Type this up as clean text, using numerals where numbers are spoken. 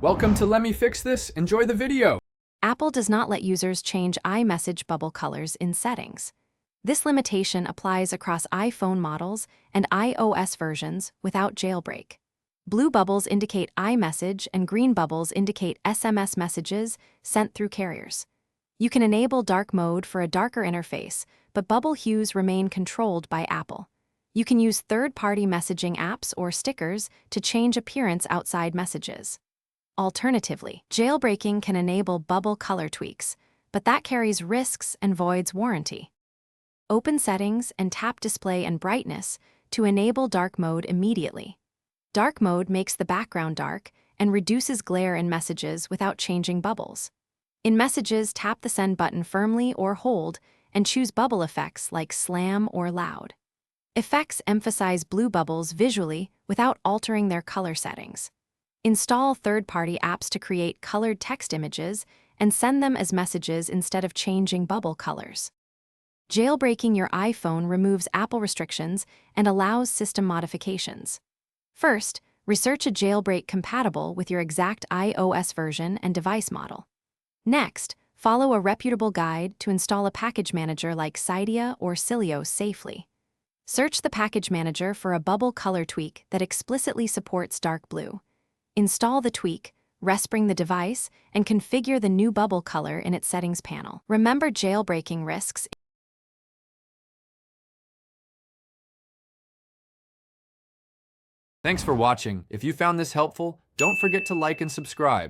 Welcome to Let Me Fix This. Enjoy the video. Apple does not let users change iMessage bubble colors in settings. This limitation applies across iPhone models and iOS versions without jailbreak. Blue bubbles indicate iMessage and green bubbles indicate SMS messages sent through carriers. You can enable dark mode for a darker interface, but bubble hues remain controlled by Apple. You can use third-party messaging apps or stickers to change appearance outside messages. Alternatively, jailbreaking can enable bubble color tweaks, but that carries risks and voids warranty. Open Settings and tap Display and Brightness to enable dark mode immediately. Dark mode makes the background dark and reduces glare in messages without changing bubbles. In Messages, tap the Send button firmly or hold and choose bubble effects like slam or loud. Effects emphasize blue bubbles visually without altering their color settings. Install third-party apps to create colored text images and send them as messages instead of changing bubble colors. Jailbreaking your iPhone removes Apple restrictions and allows system modifications. First, research a jailbreak compatible with your exact iOS version and device model. Next, follow a reputable guide to install a package manager like Cydia or Cilios safely. Search the package manager for a bubble color tweak that explicitly supports dark blue. Install the tweak, respring the device, and configure the new bubble color in its settings panel. Remember jailbreaking risks. Thanks for watching. If you found this helpful, don't forget to like and subscribe.